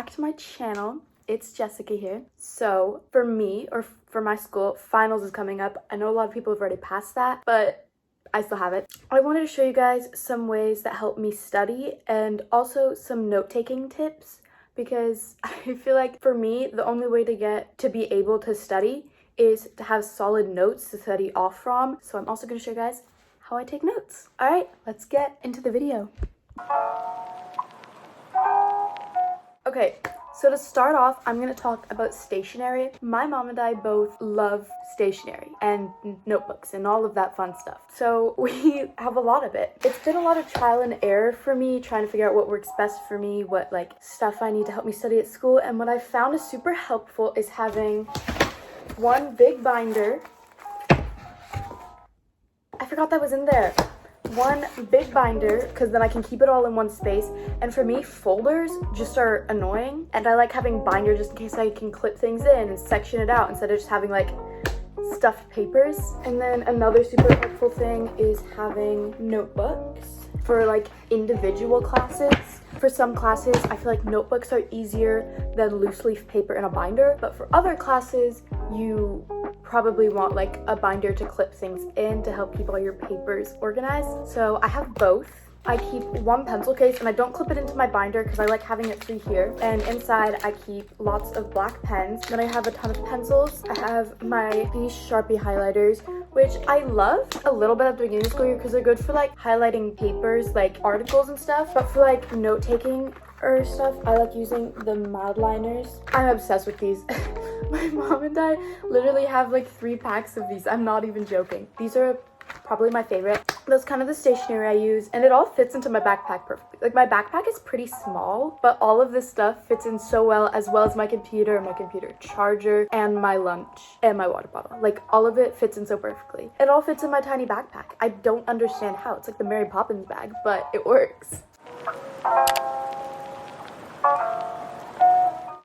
back to my channel. It's Jessica here. So for me, or for my school, finals is coming up. I know a lot of people have already passed that, but I still have it. I wanted to show you guys some ways that help me study and also some note-taking tips, because I feel like for me, the only way to be able to study is to have solid notes to study off from. So I'm also going to show you guys how I take notes. All right, let's get into the video. Okay, so to start off, I'm going to talk about stationery. My mom and I both love stationery and notebooks and all of that fun stuff. So we have a lot of it. It's been a lot of trial and error for me, trying to figure out what works best for me, what like stuff I need to help me study at school. And what I found is super helpful is having one big binder. I forgot that was in there. One big binder, because then I can keep it all in one space. And for me, folders just are annoying, and I like having binder just in case I can clip things in and section it out instead of just having like stuffed papers. And then another super helpful thing is having notebooks for like individual classes. For some classes, I feel like notebooks are easier than loose leaf paper in a binder, but for other classes, you probably want like a binder to clip things in to help keep all your papers organized. So I have both. I keep one pencil case, and I don't clip it into my binder because I like having it free here. And inside I keep lots of black pens. Then I have a ton of pencils. I have these Sharpie highlighters, which I love a little bit at the beginning of the school year because they're good for like highlighting papers, like articles and stuff. But for like note-taking or stuff, I like using the mild liners. I'm obsessed with these. My mom and I literally have like 3 packs of these. I'm not even joking. These are probably my favorite. That's kind of the stationery I use, and it all fits into my backpack perfectly. Like my backpack is pretty small, but all of this stuff fits in so well as my computer charger, and my lunch, and my water bottle. Like all of it fits in so perfectly. It all fits in my tiny backpack. I don't understand how. It's like the Mary Poppins bag, but it works.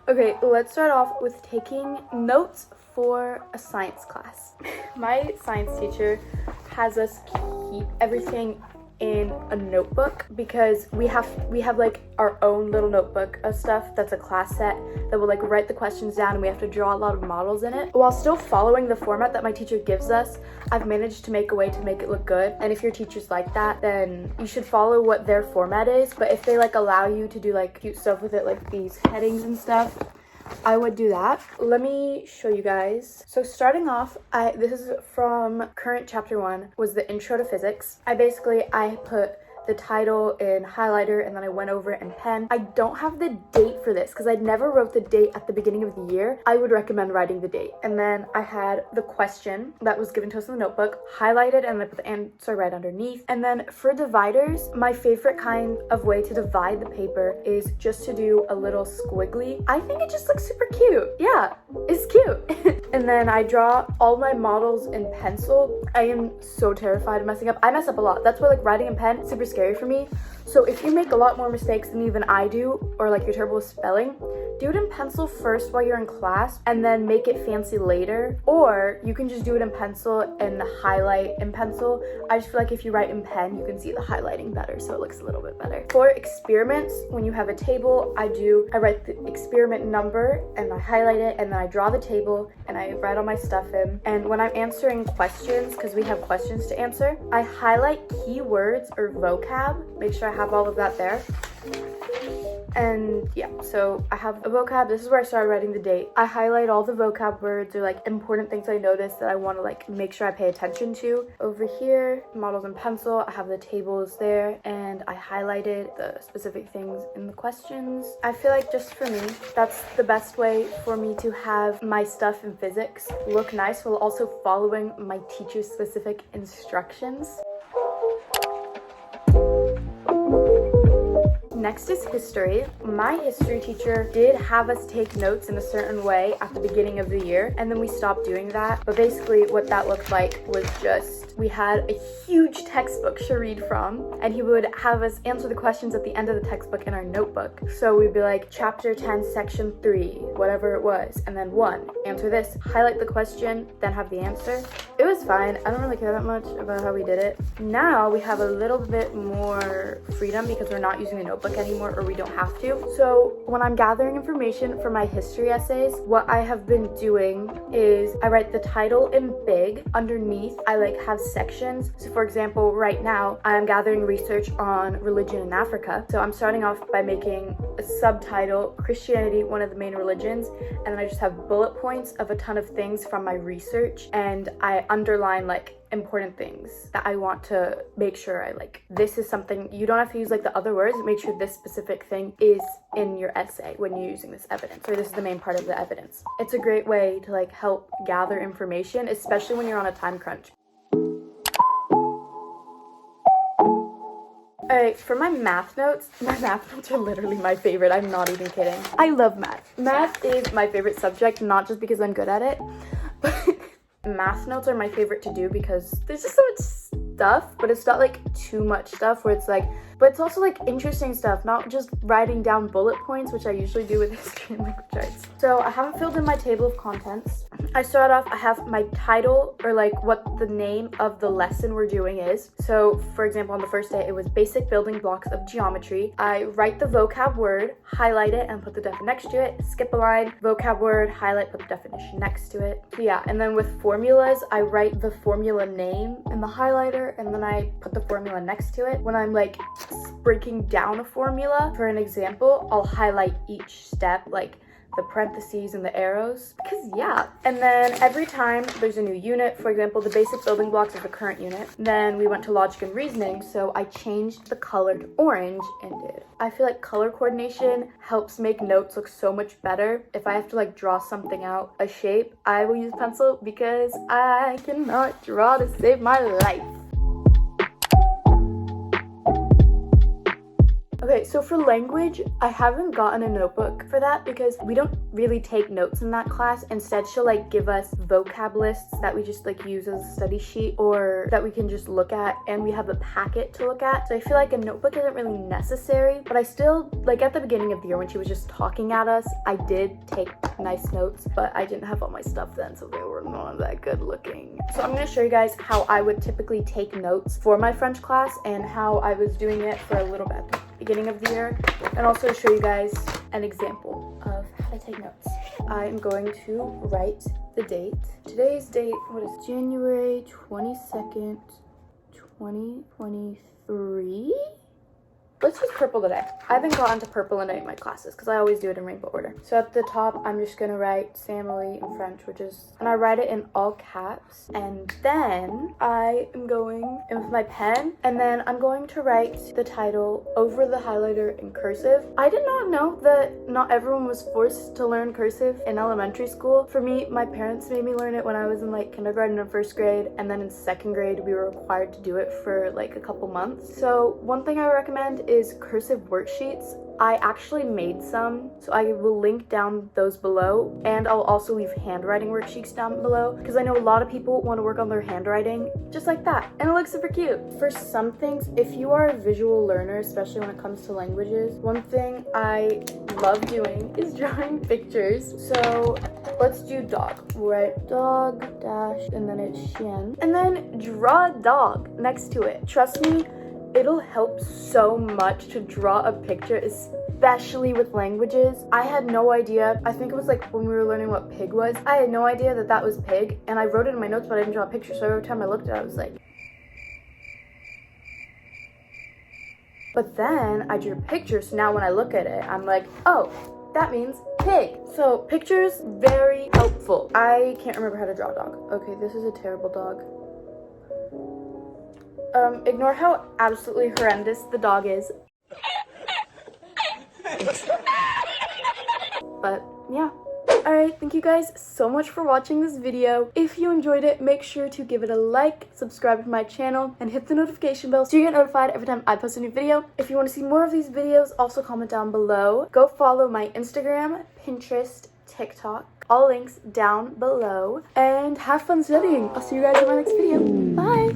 Okay, let's start off with taking notes for a science class. My science teacher has us keep everything in a notebook because we have like our own little notebook of stuff that's a class set that will like write the questions down, and we have to draw a lot of models in it. While still following the format that my teacher gives us, I've managed to make a way to make it look good. And if your teacher's like that, then you should follow what their format is. But if they like allow you to do like cute stuff with it, like these headings and stuff, I would do that. Let me show you guys. So starting off, this is from current chapter 1, was the intro to physics. I put the title in highlighter, and then I went over it in pen. I don't have the date for this because I never wrote the date at the beginning of the year. I would recommend writing the date. And then I had the question that was given to us in the notebook highlighted, and I put the answer right underneath. And then for dividers, my favorite kind of way to divide the paper is just to do a little squiggly. I think it just looks super cute. Yeah, it's cute. And then I draw all my models in pencil. I am so terrified of messing up. I mess up a lot. That's why like writing in pen is super scary for me. So if you make a lot more mistakes than even I do, or like you're terrible with spelling, do it in pencil first while you're in class and then make it fancy later. Or you can just do it in pencil and highlight in pencil. I just feel like if you write in pen, you can see the highlighting better, so it looks a little bit better. For experiments, when you have a table, I write the experiment number and I highlight it, and then I draw the table and I write all my stuff in. And when I'm answering questions, because we have questions to answer, I highlight keywords or vocab, make sure I have all of that there. And yeah, so I have a vocab. This is where I started writing the date. I highlight all the vocab words or like important things I notice that I want to like make sure I pay attention to. Over here, models in pencil, I have the tables there, and I highlighted the specific things in the questions. I feel like just for me, that's the best way for me to have my stuff in physics look nice while also following my teacher's specific instructions. Next is history. My history teacher did have us take notes in a certain way at the beginning of the year, and then we stopped doing that. But basically what that looked like was just we had a huge textbook to read from, and he would have us answer the questions at the end of the textbook in our notebook. So we'd be like, chapter 10, section 3, whatever it was, and then 1, answer this, highlight the question, then have the answer. It was fine. I don't really care that much about how we did it. Now we have a little bit more freedom because we're not using a notebook anymore, or we don't have to. So when I'm gathering information for my history essays, what I have been doing is I write the title in big. Underneath, I like have sections. So for example, right now I'm gathering research on religion in Africa. So I'm starting off by making a subtitle, Christianity, one of the main religions, and then I just have bullet points of a ton of things from my research, and I underline like important things that I want to make sure I like. This is something you don't have to use like the other words. Make sure this specific thing is in your essay when you're using this evidence, or this is the main part of the evidence. It's a great way to like help gather information, especially when you're on a time crunch. Alright, for my math notes are literally my favorite. I'm not even kidding. I love math. Math is my favorite subject, not just because I'm good at it, but math notes are my favorite to do because there's just so much stuff, but it's not like too much stuff where it's like, but it's also like interesting stuff, not just writing down bullet points, which I usually do with history and language arts. So I haven't filled in my table of contents. I start off, I have my title, or like what the name of the lesson we're doing is. So for example, on the first day, it was basic building blocks of geometry. I write the vocab word, highlight it, and put the definition next to it, skip a line, vocab word, highlight, put the definition next to it. So yeah, and then with formulas, I write the formula name in the highlighter, and then I put the formula next to it. When I'm like breaking down a formula, for an example, I'll highlight each step, like the parentheses and the arrows, because yeah. And then every time there's a new unit, for example, the basic building blocks of the current unit, then we went to logic and reasoning, so I changed the color to orange and did. I feel like color coordination helps make notes look so much better. If I have to like draw something out, a shape, I will use pencil because I cannot draw to save my life. Okay, so for language, I haven't gotten a notebook for that because we don't really take notes in that class. Instead, she'll like give us vocab lists that we just like use as a study sheet, or that we can just look at, and we have a packet to look at. So I feel like a notebook isn't really necessary, but I still, like at the beginning of the year when she was just talking at us, I did take nice notes, but I didn't have all my stuff then, so they were not that good looking. So I'm gonna show you guys how I would typically take notes for my French class and how I was doing it for a little bit. Beginning of the year, and also show you guys an example of how to take notes. I am going to write the date. Today's date, what is it? January 22nd, 2023? Let's use purple today. I haven't gotten to purple in any of my classes because I always do it in rainbow order. So at the top, I'm just gonna write family in French, and I write it in all caps. And then I am going in with my pen, and then I'm going to write the title over the highlighter in cursive. I did not know that not everyone was forced to learn cursive in elementary school. For me, my parents made me learn it when I was in like kindergarten and first grade, and then in second grade, we were required to do it for like a couple months. So one thing I recommend is cursive worksheets. I actually made some, so I will link down those below, and I'll also leave handwriting worksheets down below because I know a lot of people want to work on their handwriting just like that, and it looks super cute. For some things, if you are a visual learner, especially when it comes to languages, one thing I love doing is drawing pictures. So let's do dog. We'll write dog dash and then it's chien, and then draw a dog next to it. Trust me, it'll help so much to draw a picture, especially with languages. I had no idea. I think it was like when we were learning what pig was. I had no idea that that was pig, and I wrote it in my notes, but I didn't draw a picture. So every time I looked at it, I was like. But then I drew a picture, so now when I look at it, I'm like, oh, that means pig. So pictures, very helpful. I can't remember how to draw a dog. Okay, this is a terrible dog. Ignore how absolutely horrendous the dog is. But yeah. Alright, thank you guys so much for watching this video. If you enjoyed it, make sure to give it a like, subscribe to my channel, and hit the notification bell so you get notified every time I post a new video. If you want to see more of these videos, also comment down below. Go follow my Instagram, Pinterest, TikTok, all links down below, and have fun studying. I'll see you guys in my next video. Bye!